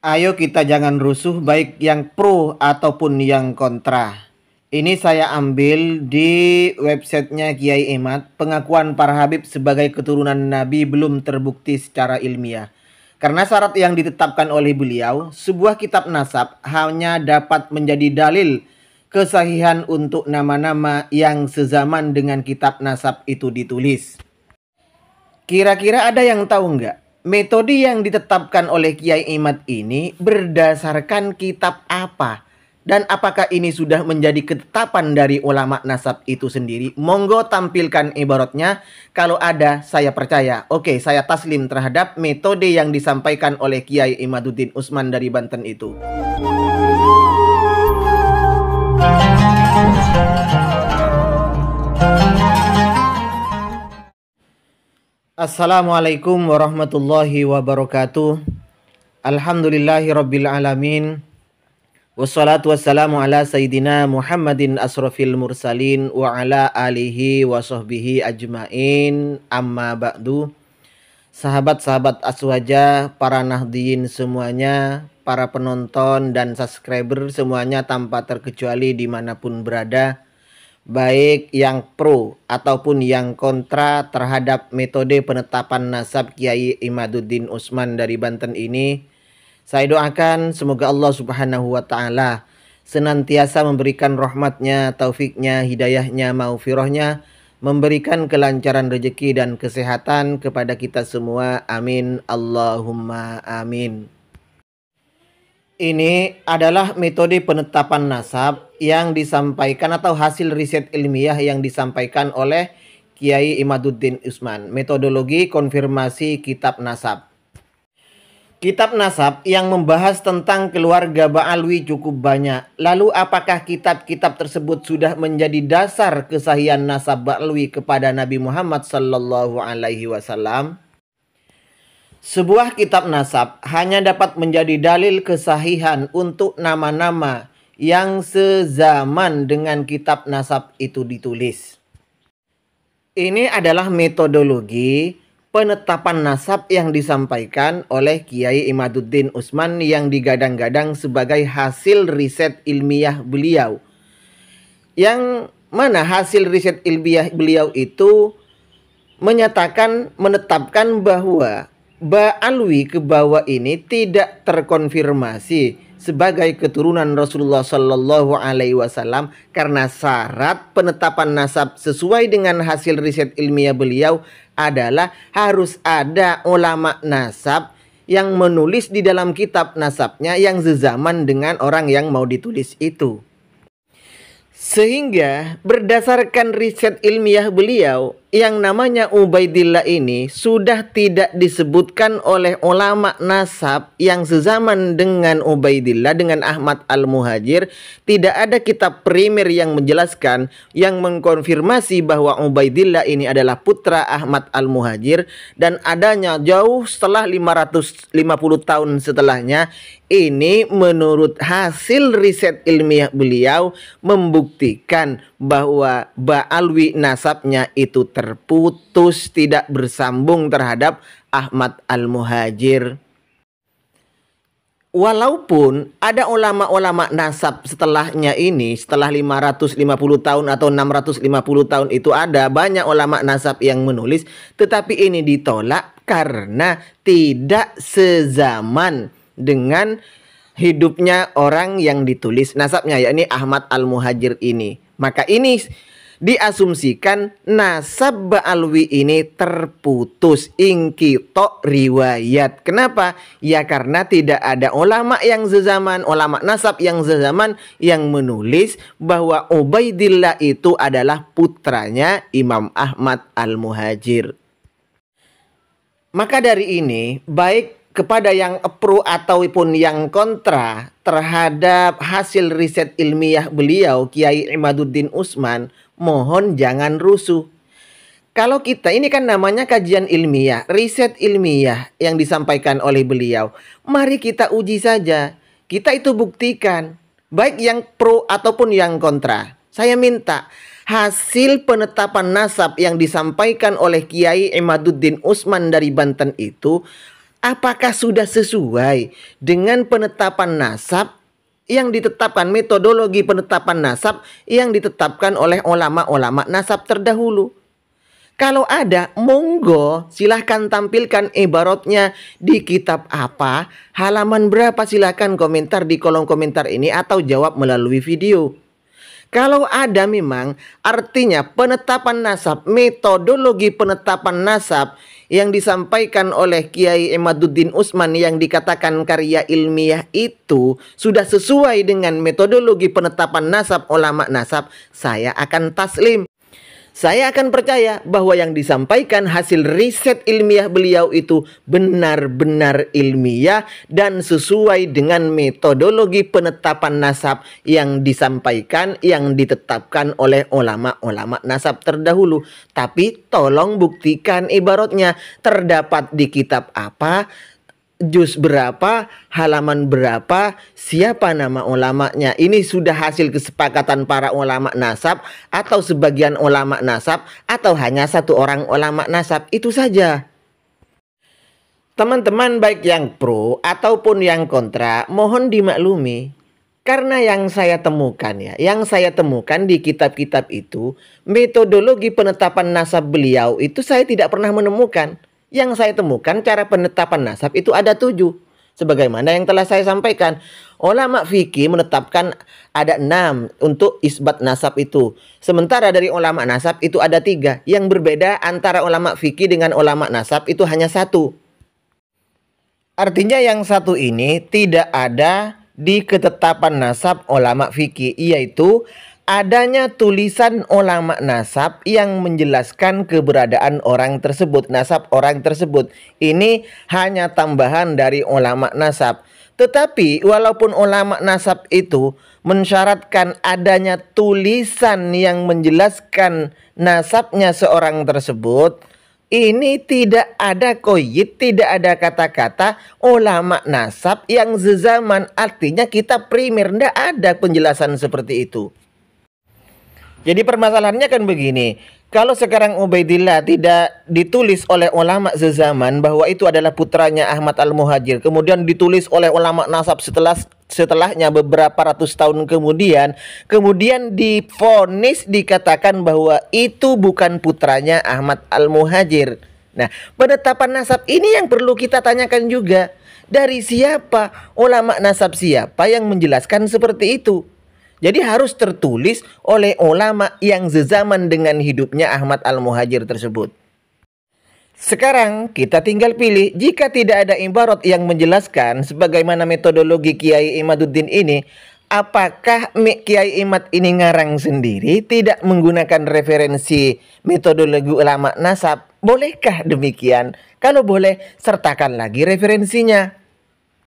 Ayo kita jangan rusuh baik yang pro ataupun yang kontra. Ini saya ambil di websitenya Kiai Imad. Pengakuan para habib sebagai keturunan Nabi belum terbukti secara ilmiah. Karena syarat yang ditetapkan oleh beliau, sebuah kitab nasab hanya dapat menjadi dalil kesahihan untuk nama-nama yang sezaman dengan kitab nasab itu ditulis. Kira-kira ada yang tahu nggak? Metode yang ditetapkan oleh Kiai Imad ini berdasarkan kitab apa? Dan apakah ini sudah menjadi ketetapan dari ulama nasab itu sendiri? Monggo tampilkan ibaratnya. Kalau ada, saya percaya. Oke, saya taslim terhadap metode yang disampaikan oleh Kiai Imaduddin Usman dari Banten itu. Assalamualaikum warahmatullahi wabarakatuh. Alhamdulillahirabbil alamin. Wassalatu wassalamu ala sayyidina Muhammadin asrofil mursalin wa ala alihi wa sahbihi ajmain. Amma ba'du. Sahabat-sahabat Aswaja, para nahdiyin semuanya, para penonton dan subscriber semuanya tanpa terkecuali dimanapun berada, baik yang pro ataupun yang kontra terhadap metode penetapan nasab Kiai Imaduddin Usman dari Banten ini, saya doakan semoga Allah Subhanahu wa Ta'ala senantiasa memberikan rahmatnya, taufiknya, hidayahnya, maufirahnya, memberikan kelancaran rezeki dan kesehatan kepada kita semua. Amin. Allahumma amin. Ini adalah metode penetapan nasab yang disampaikan atau hasil riset ilmiah yang disampaikan oleh Kiai Imaduddin Usman. Metodologi konfirmasi kitab nasab. Kitab nasab yang membahas tentang keluarga Ba'alwi cukup banyak. Lalu apakah kitab-kitab tersebut sudah menjadi dasar kesahihan nasab Ba'alwi kepada Nabi Muhammad sallallahu alaihi wasallam? Sebuah kitab nasab hanya dapat menjadi dalil kesahihan untuk nama-nama yang sezaman dengan kitab nasab itu ditulis. Ini adalah metodologi penetapan nasab yang disampaikan oleh Kiai Imaduddin Usman yang digadang-gadang sebagai hasil riset ilmiah beliau. Yang mana hasil riset ilmiah beliau itu menetapkan bahwa Ba'alwi ke bawah ini tidak terkonfirmasi sebagai keturunan Rasulullah Sallallahu Alaihi Wasallam karena syarat penetapan nasab sesuai dengan hasil riset ilmiah beliau adalah harus ada ulama nasab yang menulis di dalam kitab nasabnya yang sezaman dengan orang yang mau ditulis itu. Sehingga berdasarkan riset ilmiah beliau, yang namanya Ubaidillah ini sudah tidak disebutkan oleh ulama nasab yang sezaman dengan Ubaidillah, dengan Ahmad Al-Muhajir. Tidak ada kitab primer yang menjelaskan, yang mengkonfirmasi bahwa Ubaidillah ini adalah putra Ahmad Al-Muhajir. Dan adanya jauh setelah 550 tahun setelahnya, ini menurut hasil riset ilmiah beliau membuktikan bahwa Ba'alwi nasabnya itu terputus, tidak bersambung terhadap Ahmad Al-Muhajir. Walaupun ada ulama-ulama nasab setelahnya ini, setelah 550 tahun atau 650 tahun itu ada banyak ulama nasab yang menulis, tetapi ini ditolak karena tidak sezaman dengan hidupnya orang yang ditulis nasabnya, yakni Ahmad Al-Muhajir ini. Maka ini diasumsikan nasab Ba'alwi ini terputus, ingkito riwayat. Kenapa? Ya karena tidak ada ulama yang sezaman, ulama nasab yang sezaman yang menulis bahwa Ubaidillah itu adalah putranya Imam Ahmad Al-Muhajir. Maka dari ini, baik kepada yang pro ataupun yang kontra terhadap hasil riset ilmiah beliau Kiai Imaduddin Usman, mohon jangan rusuh. Kalau kita, ini kan namanya kajian ilmiah, riset ilmiah yang disampaikan oleh beliau. Mari kita uji saja. Kita itu buktikan, baik yang pro ataupun yang kontra. Saya minta hasil penetapan nasab yang disampaikan oleh Kiai Imaduddin Usman dari Banten itu apakah sudah sesuai dengan penetapan nasab yang ditetapkan, metodologi penetapan nasab yang ditetapkan oleh ulama-ulama nasab terdahulu? Kalau ada, monggo silahkan tampilkan ibaratnya di kitab apa, halaman berapa, silahkan komentar di kolom komentar ini atau jawab melalui video. Kalau ada memang artinya penetapan nasab, metodologi penetapan nasab yang disampaikan oleh Kiai Imaduddin Utsman yang dikatakan karya ilmiah itu sudah sesuai dengan metodologi penetapan nasab ulama nasab, saya akan taslim. Saya akan percaya bahwa yang disampaikan hasil riset ilmiah beliau itu benar-benar ilmiah dan sesuai dengan metodologi penetapan nasab yang disampaikan, yang ditetapkan oleh ulama-ulama nasab terdahulu. Tapi tolong buktikan ibaratnya terdapat di kitab apa, juz berapa, halaman berapa, siapa nama ulamanya. Ini sudah hasil kesepakatan para ulama nasab atau sebagian ulama nasab atau hanya satu orang ulama nasab, itu saja. Teman-teman baik yang pro ataupun yang kontra, mohon dimaklumi. Karena yang saya temukan di kitab-kitab itu, metodologi penetapan nasab beliau itu saya tidak pernah menemukan. Yang saya temukan cara penetapan nasab itu ada 7. Sebagaimana yang telah saya sampaikan. Ulama fikih menetapkan ada 6 untuk isbat nasab itu. Sementara dari ulama nasab itu ada 3. Yang berbeda antara ulama fikih dengan ulama nasab itu hanya 1. Artinya yang 1 ini tidak ada di ketetapan nasab ulama fikih, yaitu adanya tulisan ulama nasab yang menjelaskan keberadaan orang tersebut, nasab orang tersebut. Ini hanya tambahan dari ulama nasab. Tetapi walaupun ulama nasab itu mensyaratkan adanya tulisan yang menjelaskan nasabnya seorang tersebut, ini tidak ada qayyid, tidak ada kata-kata ulama nasab yang sezaman. Artinya kitab primer, tidak ada penjelasan seperti itu. Jadi permasalahannya kan begini, kalau sekarang Ubaidillah tidak ditulis oleh ulama sezaman bahwa itu adalah putranya Ahmad Al-Muhajir, kemudian ditulis oleh ulama nasab setelahnya beberapa ratus tahun kemudian divonis dikatakan bahwa itu bukan putranya Ahmad Al-Muhajir. Nah, penetapan nasab ini yang perlu kita tanyakan juga. Dari siapa, ulama nasab siapa yang menjelaskan seperti itu? Jadi harus tertulis oleh ulama yang sezaman dengan hidupnya Ahmad Al-Muhajir tersebut. Sekarang kita tinggal pilih, jika tidak ada ibarat yang menjelaskan sebagaimana metodologi Kiai Imaduddin ini, apakah Kiai Imad ini ngarang sendiri, tidak menggunakan referensi metodologi ulama nasab? Bolehkah demikian? Kalau boleh, sertakan lagi referensinya.